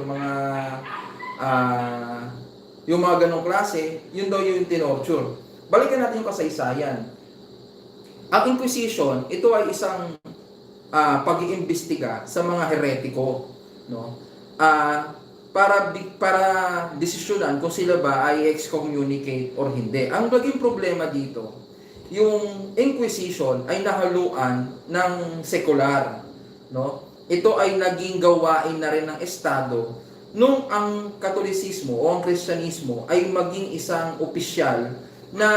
yung mga ganong klase, yun daw yung tinorture. Balikan natin yung kasaysayan. Ang Inquisition, ito ay isang pag-iimbestiga sa mga heretiko, no? Para desisyonan kung sila ba ay excommunicate or hindi. Ang naging problema dito, yung Inquisition ay nahaluan ng sekular, no? Ito ay naging gawain na rin ng Estado nung ang Katolisismo o ang Kristyanismo ay maging isang opisyal na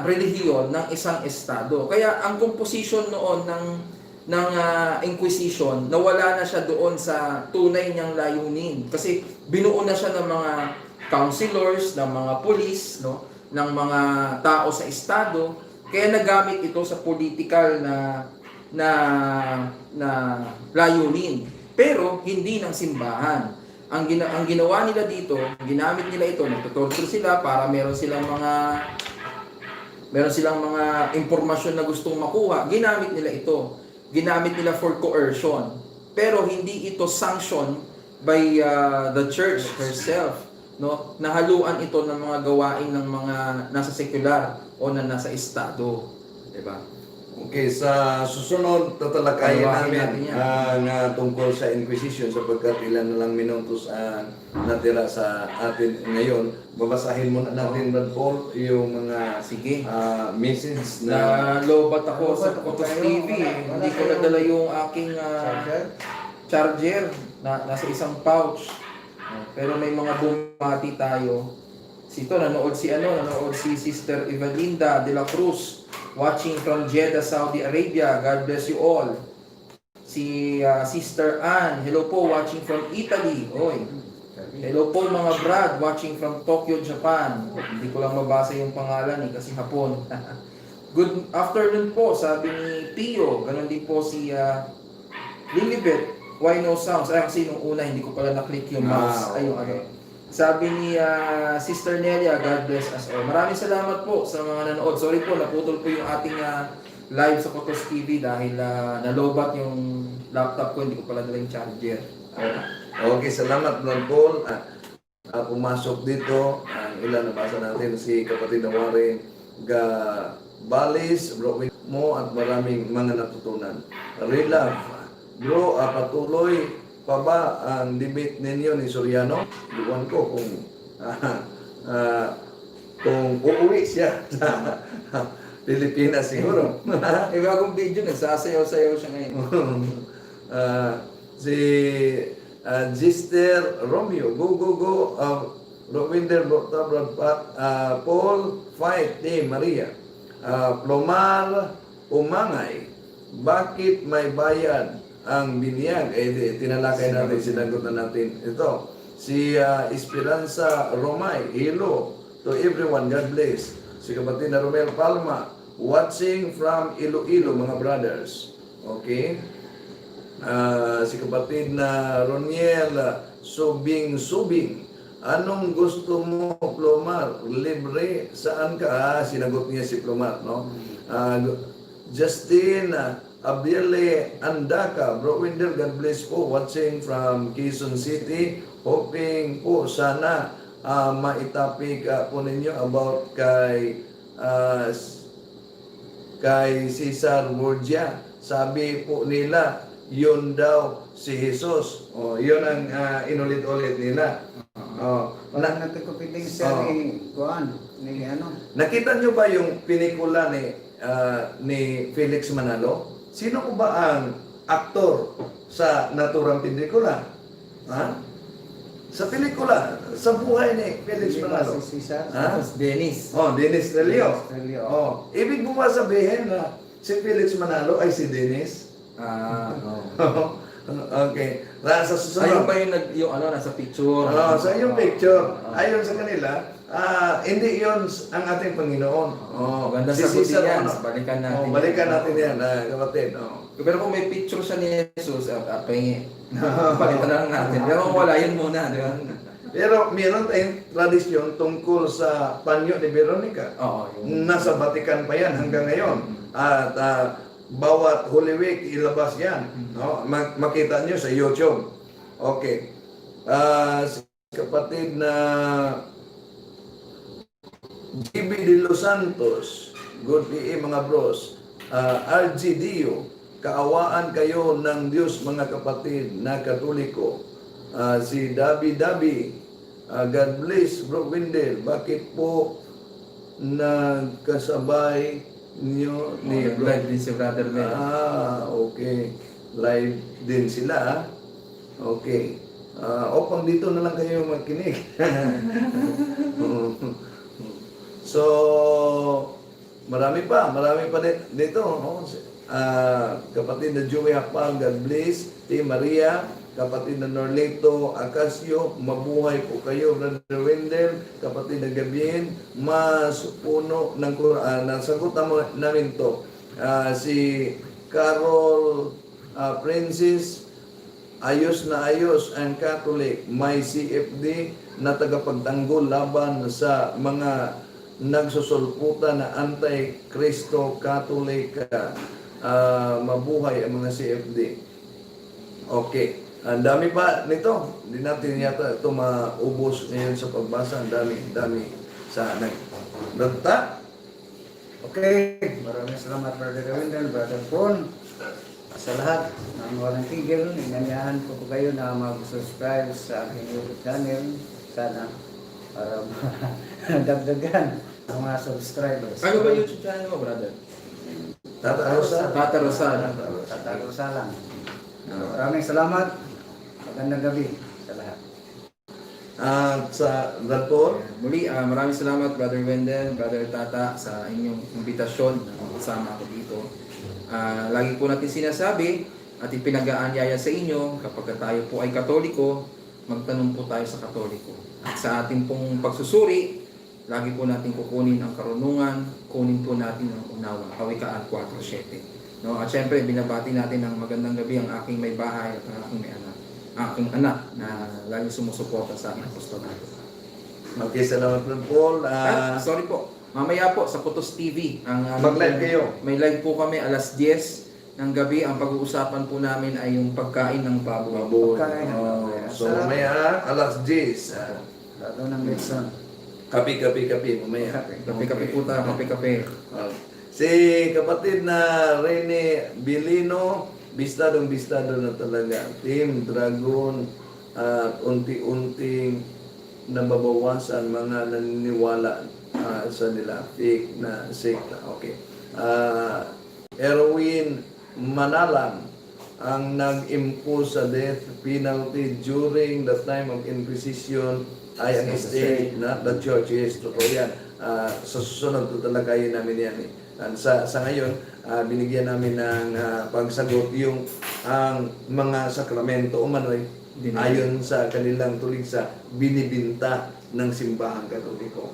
relihiyon ng isang estado. Kaya ang composition noon ng Inquisition, nawala na siya doon sa tunay niyang layunin. Kasi binuo na siya ng mga counselors, ng mga police, no, ng mga tao sa estado. Kaya nagamit ito sa political na layunin. Pero hindi ng simbahan. Ang ginawa nila dito, ginamit nila ito, nagtutorture sila para meron silang mga impormasyon na gustong makuha. Ginamit nila ito. Ginamit nila for coercion. Pero hindi ito sanctioned by the church herself, no? Nahaluan ito ng mga gawain ng mga nasa secular o na nasa estado, 'di ba? Okay, sa susunod tatalakayin Paliwanagin namin natin yan. nga tungkol sa Inquisition sapagkat ilan na lang minutos natira sa atin ngayon. Babasahin muna natin, Brad Paul, yung mga Sige. message na Lobat ako sa Lobat ako Kotos kayo. TV. Hindi ko nadala yung aking charger na nasa isang pouch. Pero may mga bumati tayo. Nanood si Sister Evalinda de la Cruz, watching from Jeddah, Saudi Arabia. God bless you all. Si Sister Ann, hello po, watching from Italy. Oy. Hello po mga Brad, watching from Tokyo, Japan. Hindi ko lang mabasa yung pangalan kasi Hapon. Good afternoon po, sabi ni Pio. Ganon din po si Lilibet. Why no sounds? Kasi nung una hindi ko pala na-click yung mouse. Ay, yung Sabi ni Sister Nelia, God bless us all. Maraming salamat po sa mga nanood. Sorry po, naputol po yung ating live sa Kotos TV dahil nalobat yung laptop ko, hindi ko pala dala yung charger. Okay, salamat, Brad Paul. Pumasok dito, ang ilan nabasa natin si kapatid na Warren Balis, bro, mo at maraming mga natutunan. Relove, bro, patuloy pa ba ang debate ninyo ni Soriano? Iwan ko kung uuwi siya sa Pilipinas siguro. Bagong video, nagsasayaw-sayaw siya ngayon. Si Gister Romeo, go, Rowinder, Paul, Fight, Maria, Plomar, Umangay, bakit may bayad ang biniyag? Tinalakay natin, sinagot na natin ito. Si Esperanza Romay, hello to everyone, God bless. Si kapatid na Romel Palma, watching from Iloilo, mga brothers. Okay? Si kapatid na Roniel Subing, anong gusto mo, Plomar? Libre? Saan ka? Sinagot niya si Plomar, no? Justin Abiele Andaka, Bro Winder, God bless po, watching from Quezon City. Hoping po sana maitapik po ninyo about kay Cesar Borgia. Sabi po nila, yun daw si Jesus. Yun ang inulit-ulit nila. Wala natin ko piling siya ni Juan, ni ano. Nakita nyo ba yung pelikula ni Felix Manalo? Sino ko ba ang aktor sa naturang pelikula? Ha? Sa pelikula, sa buhay ni Felix Manalo. Si Cesar. Ha? Dennis. Dennis Relio. Relio. Ibig mo ba sabihin na Si Felix Manalo ay si Dennis. Oh. Okay. Sa Ayun susunod. ba yung ano, nasa picture? Sa yung picture, ayon sa kanila, hindi yon ang ating Panginoon. Maganda Si sagutin Cesar, yan. ano? Balikan natin. Balikan natin yan, kapatid. Pero kung may picture siya ni Jesus, pahingi. Palitan na lang natin. Pero kung wala, yun muna. Di ba? Pero meron tayong tradisyon tungkol sa panyo ni Veronica. Oo. Nasa Vatican pa yan hanggang ngayon. At bawat Holy Week ilabas yan. No? Makita nyo sa YouTube. Okay. Si kapatid na GB de Los Santos, good day mga bros. RG Dio, kaawaan kayo ng Diyos mga kapatid na Katoliko. Si Dabi, God bless Bro Wendell. Bakit po nagkasabay niyo ni Bro? Live din si Brother Mel. Okay. Live din sila. Okay. Opang dito na lang kayo magkinig. So, marami pa dito. Kapatid na Joey Hapal, God bless. T. Maria, kapatid na Norleto Acasio, mabuhay po kayo, Brother Wendell. Kapatid na Gabien, mas puno ng Quran. Nasagot namin to. Si Carol Princess, ayos na ayos ang Catholic, may CFD na tagapagtanggol laban sa mga nagsusulputan na anti-Kristo Katolika. Mabuhay ang mga CFD. Okay. Ang dami pa nito. Hindi natin yata ito maubos ngayon sa pagbasa. Ang dami sa nagdagta. Okay, maraming salamat Brother Wendell, Brother Paul. Sa lahat ng walang tigil, inanyahan ko po kayo na mag-subscribe sa aking YouTube channel. Sana para dagdagan ang mga subscribers. Ano ba YouTube channel mo, brother? Tata Rosa. Tata Rosal. Tatalusa lang. Maraming salamat. Magandang gabi sa lahat. At sa Rapor, Muli, maraming salamat Brother Wendell, Brother Tata sa inyong imbitasyon na kasama ako dito. Lagi po natin sinasabi at ipinag-aanyaya sa inyo kapag tayo po ay Katoliko, magtanong po tayo sa Katoliko. At sa ating pong pagsusuri, lagi po natin kukunin ang karunungan, kunin po natin ang unawa. Kawikaan 4:7. No? At syempre, binabati natin ng magandang gabi ang aking may bahay at ang aking may anak. Aking anak na lagi sumusuporta sa aking apostolato. okay, salamat ng Paul. Sorry po. Mamaya po sa Putos TV. Mag-live kayo. May live po kami alas 10 ng gabi. Ang pag-uusapan po namin ay yung pagkain ng baboy. Pagkain ng baboy. So, mamaya, alas 10. Lalo ng Wilson. Kapi, mamaya. Kape-kape po tayo. Kape-kape. Si kapatid na Rene Bilino, bistadong na talaga. Team Dragon, at unti-unting nababawasan mga naniniwala sa nila. Fake na sekta. Okay. Erwin Manalang, ang nag-impose sa death penalty during the time of Inquisition ay ang state, not the church. Yes, totoo yan. Sa susunod, tutalakayin namin yan. And sa ngayon, binigyan namin ng pagsagot yung ang mga sakramento umano'y ayon sa kanilang tuligsa, binibinta ng simbahang Katoliko.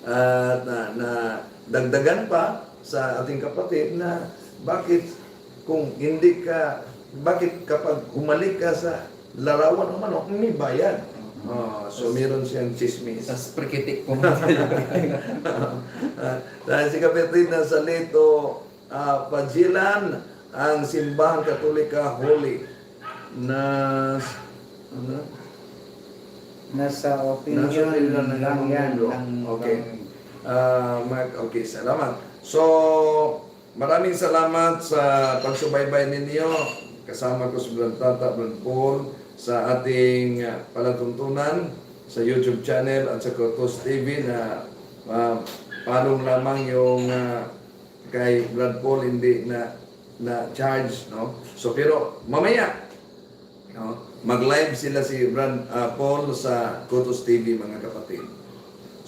At na dagdagan pa sa ating kapatid na bakit kapag humalik ka sa larawan ng manok, may bayad. So meron siyang chismis. Sa prikitik po. Dahil si kapatid na Salito Pajilan, ang simbahang Katolika holy na Nasa opinion lang yan. Okay. Mark, okay, salamat. So, maraming salamat sa pagsubaybay ninyo. Kasama ko si Brad Tata, Brad Paul, sa ating palatuntunan sa YouTube channel at sa Kotos TV na palong lamang yung kay Brad Paul hindi na charge, no? So pero mamaya mag-live sila si Brad Paul sa Kotos TV, mga kapatid.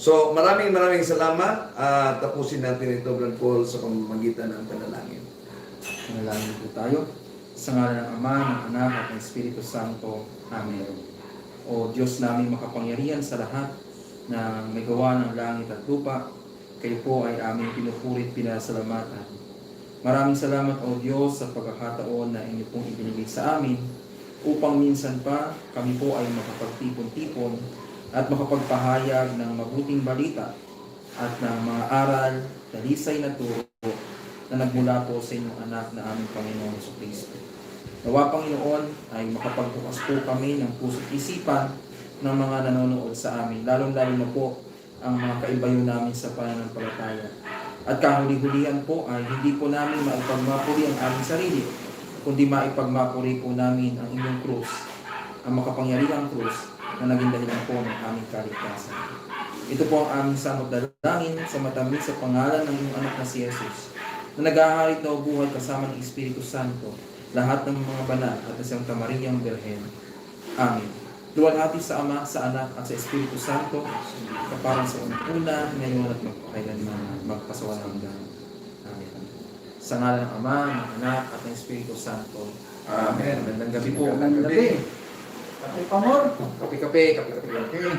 So, maraming salamat. Tapusin natin ito, Brad Paul, sa pamamagitan ng panalangin. Manalangin po tayo. Sa ngalan ng Ama, ng Anak, at ng Espiritu Santo. Amen. O Diyos namin makapangyarihan sa lahat na may gawa ng langit at lupa, kayo po ay aming pinupurit, pinasalamatan. Maraming salamat, O Diyos, sa pagkakataon na inyo pong ibinigay sa amin upang minsan pa kami po ay makapagtipon-tipon at makapagpahayag ng mabuting balita at ng mga aral, dalisay na turo na nagmula po sa inyong anak na aming Panginoon Jesucristo. Nawa, Panginoon, ay makapagbukas po kami ng puso't isipan ng mga nanonood sa amin, lalong-lalo na po ang mga kaibayo namin sa pananampalataya. At kahuli-hulihan po ay hindi po namin maipagmapuri ang aming sarili, kundi maipagmapuri po namin ang inyong krus, ang makapangyarihang krus na naging dahilan po ng aming kaligtasan. Ito po ang aming samot dalangin sa matamis sa pangalan ng inyong anak na si Jesus, na nag-aharit na buhay kasama ng Espiritu Santo, lahat ng mga banal at ng Santa Mariang Birhen. Amen. Luwalhati sa Ama, sa Anak, at sa Espiritu Santo, kaparang sa una, ngayon at magpakailanman, magpasawalang hanggan. Amen. Sa ngalan ng Ama, ng Anak, at ng Espiritu Santo. Amen. Magandang gabi po. Magandang gabi. Pati pamor. Kape-kape, kape-kape. Okay.